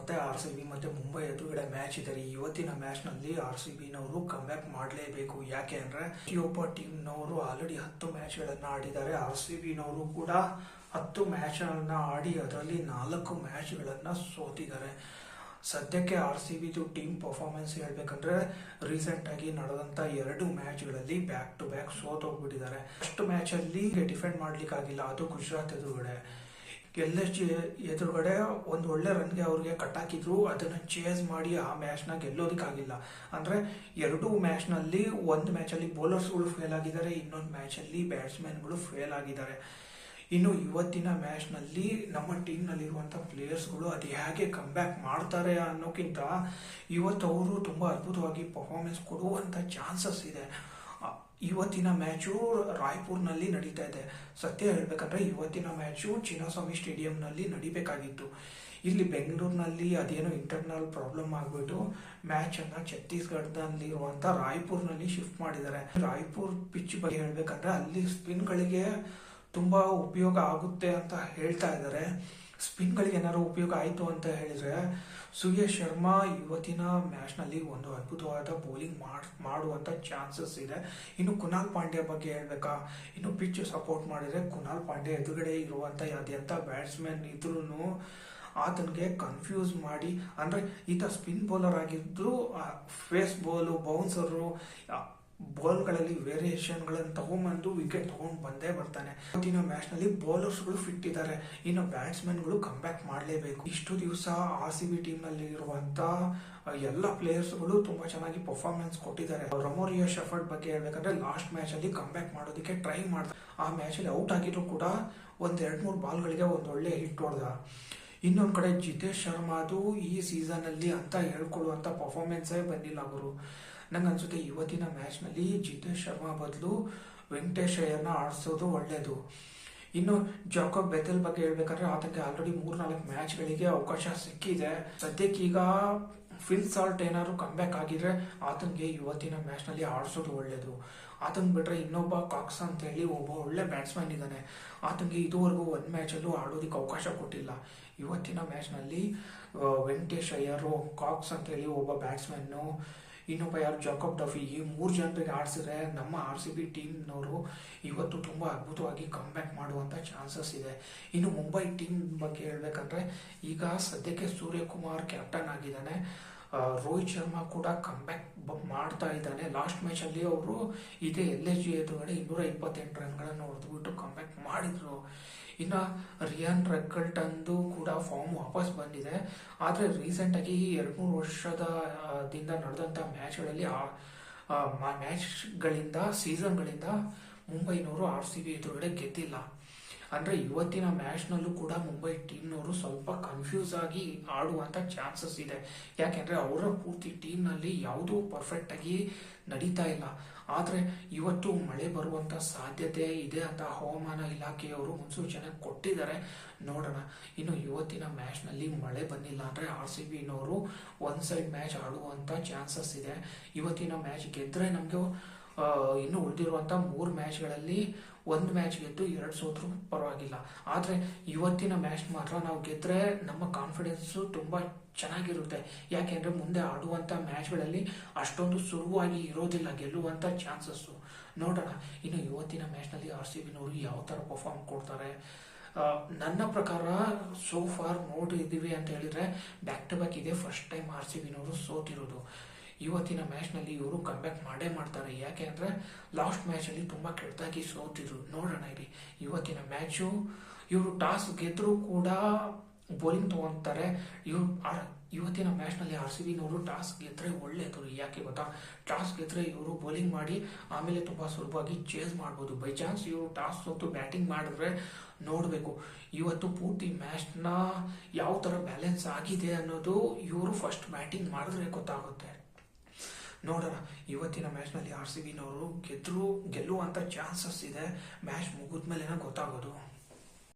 ಮತ್ತೆ RCB ಮತ್ತೆ ಮುಂಬೈ ಎದುರುಗಡೆ ಮ್ಯಾಚ್ ಇದೆ. ಇವತ್ತಿನ ಮ್ಯಾಚ್ನಲ್ಲಿ RCBನವರು ಕಮ್ಬ್ಯಾಕ್ ಮಾಡಲೇಬೇಕು. ಯಾಕೆ ಅಂದರೆ ಪ್ರತಿಯೊಬ್ಬ ಟೀಮ್ನವರು ಆಲ್ರೆಡಿ 10 ಮ್ಯಾಚ್ಗಳನ್ನು ಆಡಿದ್ದಾರೆ. RCBನವರು ಕೂಡ 10 ಮ್ಯಾಚ್ಗಳನ್ನು ಆಡಿ ಅದರಲ್ಲಿ 4 ಮ್ಯಾಚ್ಗಳನ್ನು ಸೋತಿದ್ದಾರೆ. ಸದ್ಯಕ್ಕೆ RCBದು ಟೀಮ್ ಪರ್ಫಾರ್ಮೆನ್ಸ್ ಹೇಳ್ಬೇಕಂದ್ರೆ ರೀಸೆಂಟ್ ಆಗಿ ನಡೆದಂತ 2 ಮ್ಯಾಚ್ಗಳಲ್ಲಿ ಬ್ಯಾಕ್ ಟು ಬ್ಯಾಕ್ ಸೋತೋಗ್ಬಿಟ್ಟಿದ್ದಾರೆ. ಫಸ್ಟ್ ಮ್ಯಾಚ್ ಅಲ್ಲಿ ಡಿಫೆಂಡ್ ಮಾಡ್ಲಿಕ್ಕಾಗಿಲ್ಲ, ಅದು ಗುಜರಾತ್ ಎದುರುಗಡೆ. LSG ಎದುರುಗಡೆ ಒಂದು ಒಳ್ಳೆ ರನ್ಗೆ ಅವ್ರಿಗೆ ಕಟ್ ಹಾಕಿದ್ರು, ಅದನ್ನ ಚೇಸ್ ಮಾಡಿ ಆ ಮ್ಯಾಚ್ನ ಗೆಲ್ಲೋದಕ್ಕಾಗಿಲ್ಲ. ಅಂದ್ರೆ 2 ಮ್ಯಾಚ್ನಲ್ಲಿ ಒಂದು ಮ್ಯಾಚಲ್ಲಿ ಬೌಲರ್ಸ್ಗಳು ಫೇಲ್ ಆಗಿದ್ದಾರೆ, ಇನ್ನೊಂದು ಮ್ಯಾಚಲ್ಲಿ ಬ್ಯಾಟ್ಸ್ಮನ್ಗಳು ಫೇಲ್ ಆಗಿದ್ದಾರೆ. ಇನ್ನು ಇವತ್ತಿನ ಮ್ಯಾಚ್ನಲ್ಲಿ ನಮ್ಮ ಟೀಮ್ನಲ್ಲಿರುವಂಥ ಪ್ಲೇಯರ್ಸ್ಗಳು ಅದು ಹೇಗೆ ಕಮ್ಬ್ಯಾಕ್ ಮಾಡ್ತಾರೆ ಅನ್ನೋಕ್ಕಿಂತ ಇವತ್ತು ಅವರು ತುಂಬ ಅದ್ಭುತವಾಗಿ ಪರ್ಫಾರ್ಮೆನ್ಸ್ ಕೊಡುವಂಥ ಚಾನ್ಸಸ್ ಇದೆ. ಇವತ್ತಿನ ಮ್ಯಾಚು ರಾಯ್ಪುರ್ನಲ್ಲಿ ನಡೀತಾ ಇದೆ. ಸತ್ಯ ಹೇಳ್ಬೇಕಂದ್ರೆ ಇವತ್ತಿನ ಮ್ಯಾಚು ಚಿನ್ನಸ್ವಾಮಿ ಸ್ಟೇಡಿಯಂನಲ್ಲಿ ನಡಿಬೇಕಾಗಿತ್ತು. ಇಲ್ಲಿ ಬೆಂಗಳೂರಿನಲ್ಲಿ ಅದೇನೋ ಇಂಟರ್ನಲ್ ಪ್ರಾಬ್ಲಮ್ ಆಗಿಬಿಟ್ಟು ಮ್ಯಾಚನ್ನು ಛತ್ತೀಸ್ಗಢದಲ್ಲಿರುವಂಥ ರಾಯ್ಪುರ್ನಲ್ಲಿ ಶಿಫ್ಟ್ ಮಾಡಿದ್ದಾರೆ. ರಾಯ್ಪುರ್ ಪಿಚ್ ಬಗ್ಗೆ ಹೇಳ್ಬೇಕಂದ್ರೆ ಅಲ್ಲಿ ಸ್ಪಿನ್ಗಳಿಗೆ ತುಂಬ ಉಪಯೋಗ ಆಗುತ್ತೆ ಅಂತ ಹೇಳ್ತಾ ಇದ್ದಾರೆ. ಸ್ಪಿನ್ಗಳಿಗೆ ಏನಾದ್ರು ಉಪಯೋಗ ಆಯಿತು ಅಂತ ಹೇಳಿದ್ರೆ ಸುಯೇಶ್ ಶರ್ಮಾ ಇವತ್ತಿನ ಮ್ಯಾಚ್ನಲ್ಲಿ ಒಂದು ಅದ್ಭುತವಾದ ಬೌಲಿಂಗ್ ಮಾಡುವಂಥ ಚಾನ್ಸಸ್ ಇದೆ. ಇನ್ನು ಕುನಾಲ್ ಪಾಂಡ್ಯ ಬಗ್ಗೆ ಹೇಳ್ಬೇಕಾ, ಇನ್ನು ಪಿಚ್ ಸಪೋರ್ಟ್ ಮಾಡಿದ್ರೆ ಕುನಾಲ್ ಪಾಂಡ್ಯ ಎದುರುಗಡೆ ಇರುವಂಥ ಯಾವುದೆಂಥ ಬ್ಯಾಟ್ಸ್ಮನ್ ಇದ್ರೂ ಆತನಿಗೆ ಕನ್ಫ್ಯೂಸ್ ಮಾಡಿ, ಅಂದರೆ ಈತ ಸ್ಪಿನ್ ಬೌಲರ್ ಆಗಿದ್ದು ಫೇಸ್ ಬೌಲು ಬೌನ್ಸರು ಬಾಲ್ಗಳಲ್ಲಿ ವೇರಿಯೇಷನ್ಗಳನ್ನು ತಗೊಂಡ್ಬಂದು ವಿಕೆಟ್ ತಗೊಂಡು ಬಂದೇ ಬರ್ತಾನೆ. ಇವತ್ತಿನ ಮ್ಯಾಚ್ನಲ್ಲಿ ಬೌಲರ್ಸ್ಗಳು ಫಿಟ್ ಇದ್ದಾರೆ, ಇನ್ನು ಬ್ಯಾಟ್ಸ್ಮನ್ಗಳು ಕಮ್ಬ್ಯಾಕ್ ಮಾಡಲೇಬೇಕು. ಇಷ್ಟು ದಿವಸ RCB ಟೀಮ್ನಲ್ಲಿ ಇರುವಂಥ ಎಲ್ಲ ಪ್ಲೇಯರ್ಸ್ಗಳು ತುಂಬ ಚೆನ್ನಾಗಿ ಪರ್ಫಾರ್ಮೆನ್ಸ್ ಕೊಟ್ಟಿದ್ದಾರೆ. ರಮೋರಿಯೋ ಶೆಫರ್ಡ್ ಬಗ್ಗೆ ಹೇಳ್ಬೇಕಂದ್ರೆ ಲಾಸ್ಟ್ ಮ್ಯಾಚಲ್ಲಿ ಕಮ್ಬ್ಯಾಕ್ ಮಾಡೋದಕ್ಕೆ ಟ್ರೈ ಮಾಡ್ತಾರೆ. ಆ ಮ್ಯಾಚಲ್ಲಿ ಔಟ್ ಆಗಿದ್ರು ಕೂಡ ಒಂದು 2-3 ಬಾಲ್ಗಳಿಗೆ ಒಂದು ಒಳ್ಳೆ ಹಿಟ್ ಹೊಡೆದ. ಇನ್ನೊಂದು ಕಡೆ ಜಿತೇಶ್ ಶರ್ಮಾದು ಈ ಸೀಸನಲ್ಲಿ ಅಂತ ಹೇಳ್ಕೊಳ್ಳುವಂಥ ಪರ್ಫಾರ್ಮೆನ್ಸೇ ಬಂದಿಲ್ಲ ಅವರು. ನಂಗೆ ಅನ್ಸುತ್ತೆ ಇವತ್ತಿನ ಮ್ಯಾಚ್ನಲ್ಲಿ ಜಿತೇಶ್ ಶರ್ಮಾ ಬದಲು ವೆಂಕಟೇಶ್ ಅಯ್ಯರ್ನ ಆಡಿಸೋದು ಒಳ್ಳೆಯದು. ಇನ್ನು ಜಾಕೋಬ್ ಬೆಥೆಲ್ ಬಗ್ಗೆ ಹೇಳ್ಬೇಕಂದ್ರೆ ಆತನಿಗೆ ಆಲ್ರೆಡಿ 3-4 ಮ್ಯಾಚ್ಗಳಿಗೆ ಅವಕಾಶ ಸಿಕ್ಕಿದೆ. ಸದ್ಯಕ್ಕೀಗ ಫಿಲ್ ಸಾಲ್ಟ್ ಏನಾದ್ರು ಕಮ್ಬ್ಯಾಕ್ ಆಗಿದ್ರೆ ಆತನಿಗೆ ಇವತ್ತಿನ ಮ್ಯಾಚ್ನಲ್ಲಿ ಆಡಿಸೋದು ಒಳ್ಳೆಯದು. ಆತನ ಬಿಟ್ರೆ ಇನ್ನೊಬ್ಬ ಕಾಕ್ಸ್ ಅಂತ ಹೇಳಿ ಒಬ್ಬ ಒಳ್ಳೆ ಬ್ಯಾಟ್ಸ್ಮನ್ ಇದ್ದಾನೆ, ಆತನಿಗೆ ಇದುವರೆಗೂ ಒಂದು ಮ್ಯಾಚಲ್ಲೂ ಆಡೋದಕ್ಕೆ ಅವಕಾಶ ಕೊಟ್ಟಿಲ್ಲ. ಇವತ್ತಿನ ಮ್ಯಾಚ್ನಲ್ಲಿ ವೆಂಕಟೇಶ್ ಅಯ್ಯರು, ಕಾಕ್ಸ್ ಅಂತ ಹೇಳಿ ಒಬ್ಬ ಬ್ಯಾಟ್ಸ್ಮನ್ನು, ಇನ್ನೊಬ್ಬ ಯಾರು ಜಾಕೋಬ್ ಡಫಿ, ಈ 3 ಜನರಿಗೆ ಆಡಿಸಿದ್ರೆ ನಮ್ಮ RCB ಟೀಮ್ನವರು ಇವತ್ತು ತುಂಬ ಅದ್ಭುತವಾಗಿ ಕಮ್ಬ್ಯಾಕ್ ಮಾಡುವಂಥ ಚಾನ್ಸಸ್ ಇದೆ. ಇನ್ನು ಮುಂಬೈ ಟೀಮ್ ಬಗ್ಗೆ ಹೇಳ್ಬೇಕಂದ್ರೆ ಈಗ ಸದ್ಯಕ್ಕೆ ಸೂರ್ಯಕುಮಾರ್ ಕ್ಯಾಪ್ಟನ್ ಆಗಿದ್ದಾನೆ, ರೋಹಿತ್ ಶರ್ಮಾ ಕೂಡ ಕಮ್ಬ್ಯಾಕ್ ಮಾಡ್ತಾ ಇದ್ದಾನೆ. ಲಾಸ್ಟ್ ಮ್ಯಾಚಲ್ಲಿ ಅವರು ಇದೇ LSG ಎದುರುಗಡೆ 228 ರನ್ಗಳನ್ನು ಹೊಡೆದುಬಿಟ್ಟು ಕಮ್ಬ್ಯಾಕ್ ಮಾಡಿದ್ರು. ಇನ್ನು ರಿಯಾನ್ ರೆಕ್ಕಲ್ಟನ್ದು ಕೂಡ ಫಾರ್ಮ್ ವಾಪಸ್ ಬಂದಿದೆ. ಆದರೆ ರೀಸೆಂಟಾಗಿ 2-3 ವರ್ಷದಿಂದ ನಡೆದಂಥ ಮ್ಯಾಚ್ಗಳಲ್ಲಿ ಸೀಸನ್ಗಳಿಂದ ಮುಂಬೈನವರು RCB ಎದುರುಗಡೆ ಗೆದ್ದಿಲ್ಲ. ಅಂದರೆ ಇವತ್ತಿನ ಮ್ಯಾಚ್ನಲ್ಲೂ ಕೂಡ ಮುಂಬೈ ಟೀಮ್ನವರು ಸ್ವಲ್ಪ ಕನ್ಫ್ಯೂಸ್ ಆಗಿ ಆಡುವಂಥ ಚಾನ್ಸಸ್ ಇದೆ. ಯಾಕೆಂದರೆ ಅವರ ಪೂರ್ತಿ ಟೀಮ್ನಲ್ಲಿ ಯಾವುದೂ ಪರ್ಫೆಕ್ಟಾಗಿ ನಡೀತಾ ಇಲ್ಲ. ಆದರೆ ಇವತ್ತು ಮಳೆ ಬರುವಂಥ ಸಾಧ್ಯತೆ ಇದೆ ಅಂತ ಹವಾಮಾನ ಇಲಾಖೆಯವರು ಮುನ್ಸೂಚನೆ ಕೊಟ್ಟಿದ್ದಾರೆ, ನೋಡೋಣ. ಇನ್ನು ಇವತ್ತಿನ ಮ್ಯಾಚ್ನಲ್ಲಿ ಮಳೆ ಬಂದಿಲ್ಲ ಅಂದರೆ RCBನವರು ಒನ್ ಸೈಡ್ ಮ್ಯಾಚ್ ಆಡುವಂಥ ಚಾನ್ಸಸ್ ಇದೆ. ಇವತ್ತಿನ ಮ್ಯಾಚ್ ಗೆದ್ದರೆ ನಮಗೆ ಇನ್ನು ಉಳಿದಿರುವಂಥ 3 ಮ್ಯಾಚ್ಗಳಲ್ಲಿ 1 ಮ್ಯಾಚ್ ಗೆದ್ದು 2 ಸೋತ್ರೂ ಪರವಾಗಿಲ್ಲ. ಆದರೆ ಇವತ್ತಿನ ಮ್ಯಾಚ್ ಮಾತ್ರ ನಾವು ಗೆದ್ದರೆ ನಮ್ಮ ಕಾನ್ಫಿಡೆನ್ಸು ತುಂಬ ಚೆನ್ನಾಗಿರುತ್ತೆ. ಯಾಕೆಂದರೆ ಮುಂದೆ ಆಡುವಂಥ ಮ್ಯಾಚ್ಗಳಲ್ಲಿ ಅಷ್ಟೊಂದು ಸುಲಭವಾಗಿ ಇರೋದಿಲ್ಲ ಗೆಲ್ಲುವಂಥ ಚಾನ್ಸಸ್ಸು, ನೋಡೋಣ. ಇನ್ನು ಇವತ್ತಿನ ಮ್ಯಾಚ್ನಲ್ಲಿ RCBನವರು ಯಾವ ಥರ ಪರ್ಫಾರ್ಮ್ ಕೊಡ್ತಾರೆ. ನನ್ನ ಪ್ರಕಾರ ಸೋ ಫಾರ್ ನೋಡಿದ್ದೀವಿ ಅಂತ ಹೇಳಿದರೆ ಬ್ಯಾಕ್ ಟು ಬ್ಯಾಕ್ ಇದೆ ಫಸ್ಟ್ ಟೈಮ್ RCBನವರು ಸೋತಿರೋದು. ಇವತ್ತಿನ ಮ್ಯಾಚ್ನಲ್ಲಿ ಇವರು ಕಮ್ಬ್ಯಾಕ್ ಮಾಡೇ ಮಾಡ್ತಾರೆ. ಯಾಕೆ ಅಂದರೆ ಲಾಸ್ಟ್ ಮ್ಯಾಚಲ್ಲಿ ತುಂಬ ಕೆಟ್ಟದಾಗಿ ಸೋತಿದ್ರು, ನೋಡೋಣ. ಇಲ್ಲಿ ಇವತ್ತಿನ ಮ್ಯಾಚು ಇವರು ಟಾಸ್ ಗೆದ್ದರೂ ಕೂಡ ಬೌಲಿಂಗ್ ತೊಗೊತಾರೆ. ಇವತ್ತಿನ ಮ್ಯಾಚ್ನಲ್ಲಿ RCBನವರು ಟಾಸ್ ಗೆದ್ದರೆ ಒಳ್ಳೆಯದು. ಯಾಕೆ ಗೊತ್ತಾ, ಟಾಸ್ ಗೆದ್ದರೆ ಇವರು ಬೌಲಿಂಗ್ ಮಾಡಿ ಆಮೇಲೆ ತುಂಬ ಸುಲಭವಾಗಿ ಚೇಸ್ ಮಾಡ್ಬೋದು. ಬೈ ಚಾನ್ಸ್ ಇವರು ಟಾಸ್ ಸೋತು ಬ್ಯಾಟಿಂಗ್ ಮಾಡಿದ್ರೆ ನೋಡಬೇಕು ಇವತ್ತು ಪೂರ್ತಿ ಮ್ಯಾಚ್ನ ಯಾವ ಥರ ಬ್ಯಾಲೆನ್ಸ್ ಆಗಿದೆ ಅನ್ನೋದು ಇವರು ಫಸ್ಟ್ ಬ್ಯಾಟಿಂಗ್ ಮಾಡಿದ್ರೆ ಗೊತ್ತಾಗುತ್ತೆ, ನೋಡೋಣ. ಇವತ್ತಿನ ಮ್ಯಾಚ್ನಲ್ಲಿ RCBನವರು ಗೆಲ್ಲುವಂಥ ಚಾನ್ಸಸ್ ಇದೆ. ಮ್ಯಾಚ್ ಮುಗಿದ್ಮೇಲೆ ಗೊತ್ತಾಗೋದು.